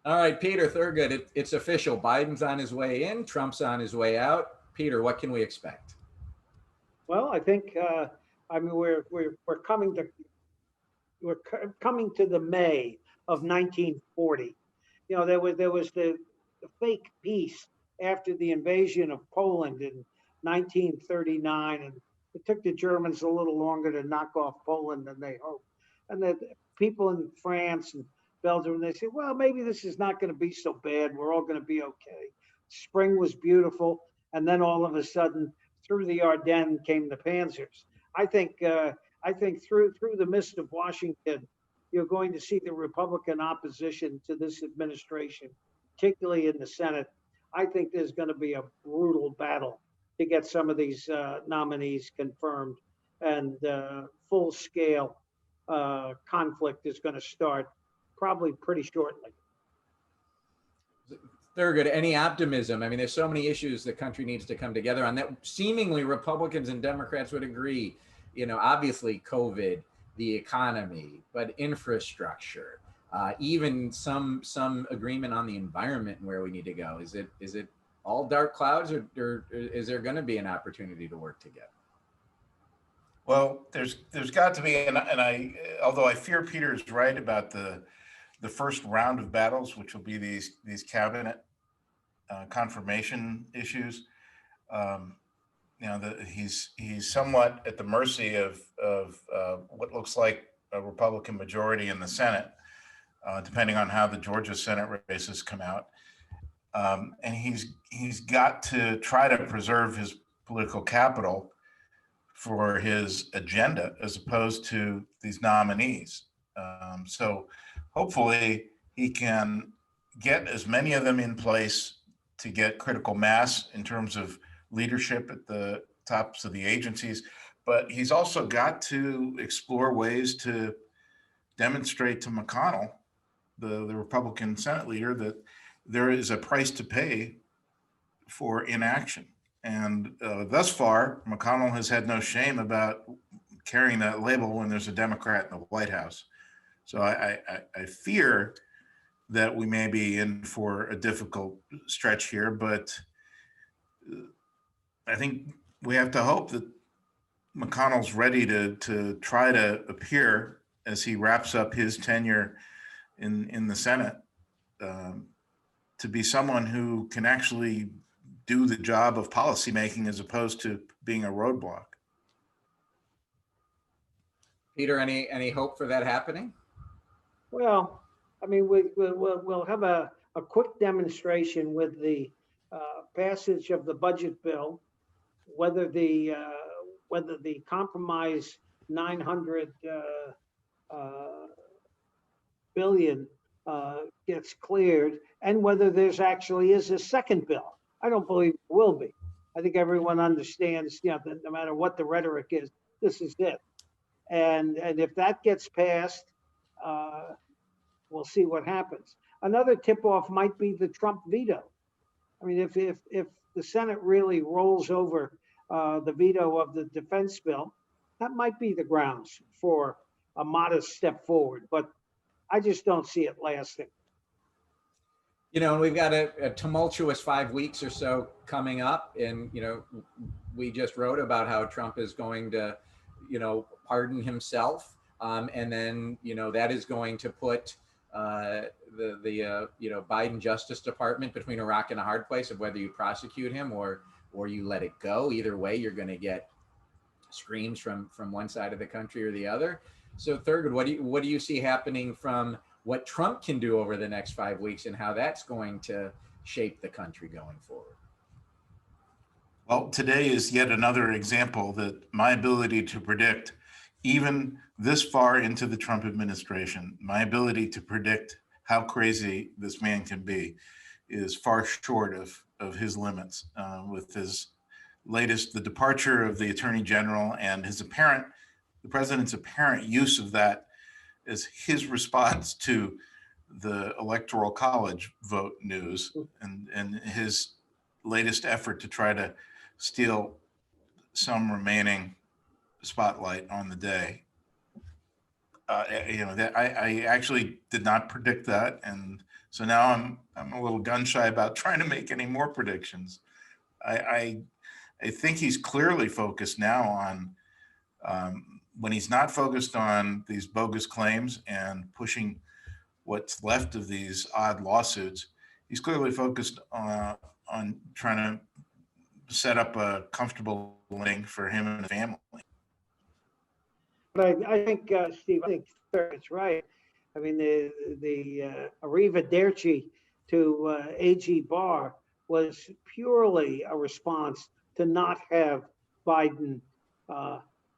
All right, Peter Thurgood, it's official. Biden's on his way in, Trump's on his way out. Peter, what can we expect? Well, I think I mean we're coming to the May of 1940. You know, there was the fake peace after the invasion of Poland in 1939, and it took the Germans a little longer to knock off Poland than they hoped. And the people in France and Belgium, they said, well, maybe this is not going to be so bad. We're all going to be okay. Spring was beautiful, and then all of a sudden, through the Ardennes came the Panzers. I think through the mist of Washington, you're going to see the Republican opposition to this administration, particularly in the Senate. I think there's going to be a brutal battle to get some of these nominees confirmed, and full scale conflict is going to start probably pretty shortly. Thurgood, any optimism? I mean, there's so many issues the country needs to come together on that seemingly Republicans and Democrats would agree. You know, obviously COVID, the economy, but infrastructure, even some agreement on the environment and where we need to go. Is it all dark clouds, or is there going to be an opportunity to work together? Well, there's got to be, and I, although I fear Peter is right about the first round of battles, which will be these cabinet confirmation issues. You know, he's somewhat at the mercy of what looks like a Republican majority in the Senate, depending on how the Georgia Senate races come out. And he's got to try to preserve his political capital for his agenda as opposed to these nominees. So hopefully he can get as many of them in place to get critical mass in terms of leadership at the tops of the agencies. But he's also got to explore ways to demonstrate to McConnell, the Republican Senate leader, that there is a price to pay for inaction. And thus far, McConnell has had no shame about carrying that label when there's a Democrat in the White House. So I fear that we may be in for a difficult stretch here, but I think we have to hope that McConnell's ready to try to appear as he wraps up his tenure in the Senate, to be someone who can actually do the job of policymaking as opposed to being a roadblock. Peter, any hope for that happening? Well, I mean, we'll have a quick demonstration with the passage of the budget bill, whether the compromise 900 billion gets cleared, and whether there's actually is a second bill. I don't believe it will be. I think everyone understands, you know, that no matter what the rhetoric is, this is it. And if that gets passed, we'll see what happens. Another tip-off might be the Trump veto. I mean, if the Senate really rolls over the veto of the defense bill, that might be the grounds for a modest step forward. But I just don't see it lasting. You know, we've got a tumultuous 5 weeks or so coming up, and you know, we just wrote about how Trump is going to, you know, pardon himself, and then you know that is going to put the you know, Biden Justice Department between a rock and a hard place of whether you prosecute him or you let it go. Either way, you're going to get screams from one side of the country or the other. So Thurgood, what do you see happening from what Trump can do over the next 5 weeks and how that's going to shape the country going forward? Well, today is yet another example that my ability to predict, even this far into the Trump administration, my ability to predict how crazy this man can be is far short of his limits, with his latest, the departure of the Attorney General and the president's apparent use of that as his response to the Electoral College vote news, and his latest effort to try to steal some remaining spotlight on the day. that I actually did not predict that, and so now I'm a little gun shy about trying to make any more predictions. I think he's clearly focused now on when he's not focused on these bogus claims and pushing what's left of these odd lawsuits. He's clearly focused on trying to set up a comfortable link for him and his family. But I think, Steve, I think Thurgood's right. I mean, the arrivederci to AG Barr was purely a response to not have Biden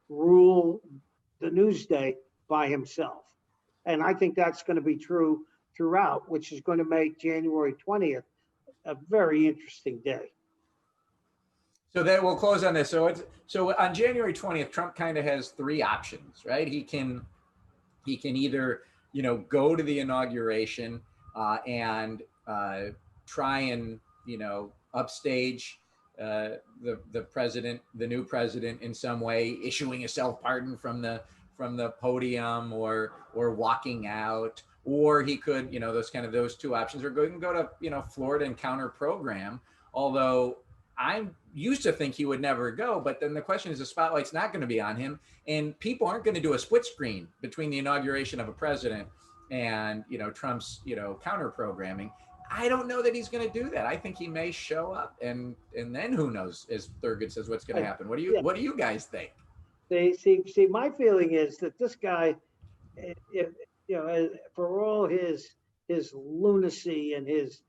rule the news day by himself. And I think that's going to be true throughout, which is going to make January 20th a very interesting day. So then we'll close on this. So on January 20th, Trump kind of has three options, right? He can either, go to the inauguration and try and, upstage the president, the new president, in some way, issuing a self-pardon from the podium or walking out, or he could, those two options, or go to, Florida and counter program. Although I used to think he would never go, but then the question is, the spotlight's not going to be on him, and people aren't going to do a split screen between the inauguration of a president and, Trump's, counter programming. I don't know that he's going to do that. I think he may show up, and then who knows, as Thurgood says, what's going to happen. What do you guys think? See, my feeling is that this guy, for all his lunacy and his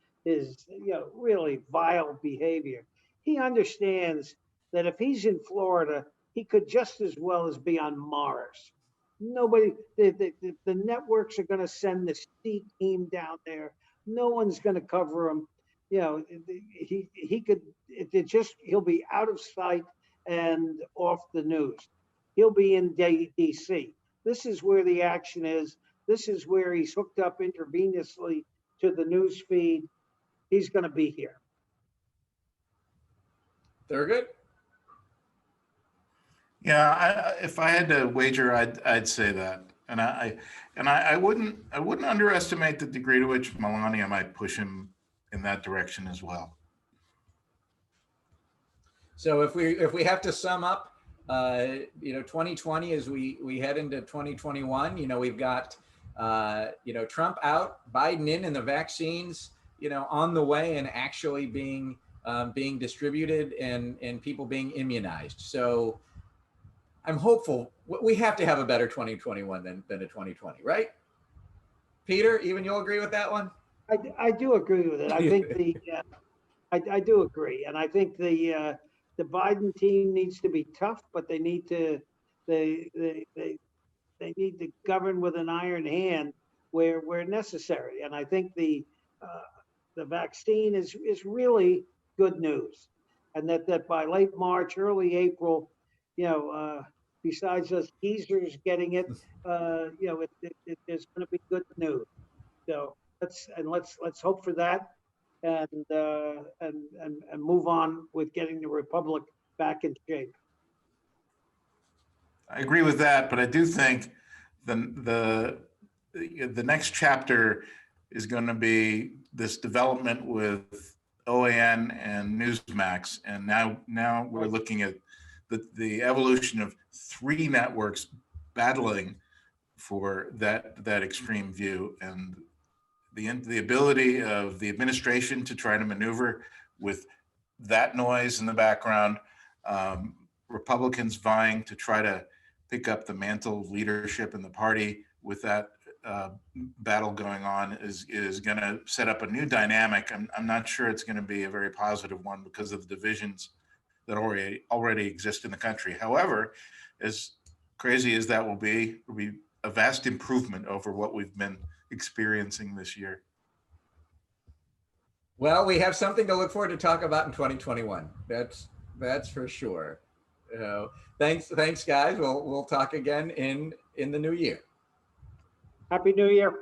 really vile behavior, he understands that if he's in Florida, he could just as well as be on Mars. Nobody, the networks are going to send the C team down there. No one's going to cover him. He'll be out of sight and off the news. He'll be in DC. This is where the action is. This is where he's hooked up intravenously to the news feed. He's going to be here. Thurgood? Yeah, if I had to wager, I'd say that, and I wouldn't underestimate the degree to which Melania might push him in that direction as well. So if we have to sum up, 2020 as we head into 2021, we've got Trump out, Biden in, and the vaccines, on the way and actually being distributed and people being immunized. So I'm hopeful. We have to have a better 2021 than a 2020, right? Peter, even you'll agree with that one? I do agree with it. I think I do agree, and I think the Biden team needs to be tough, but they need to govern with an iron hand where necessary. And I think the vaccine is really good news, and that by late March, early April, besides us geezers getting it, there's going to be good news. So let's hope for that, and move on with getting the republic back in shape. I agree with that, but I do think the next chapter is going to be this development with OAN and Newsmax, and now we're looking at the evolution of three networks battling for that extreme view, and the ability of the administration to try to maneuver with that noise in the background, Republicans vying to try to pick up the mantle of leadership in the party with that battle going on is going to set up a new dynamic. I'm not sure it's going to be a very positive one because of the divisions that already exist in the country. However, as crazy as that will be a vast improvement over what we've been experiencing this year. Well, we have something to look forward to talk about in 2021. That's for sure. Thanks, guys. We'll talk again in the new year. Happy New Year.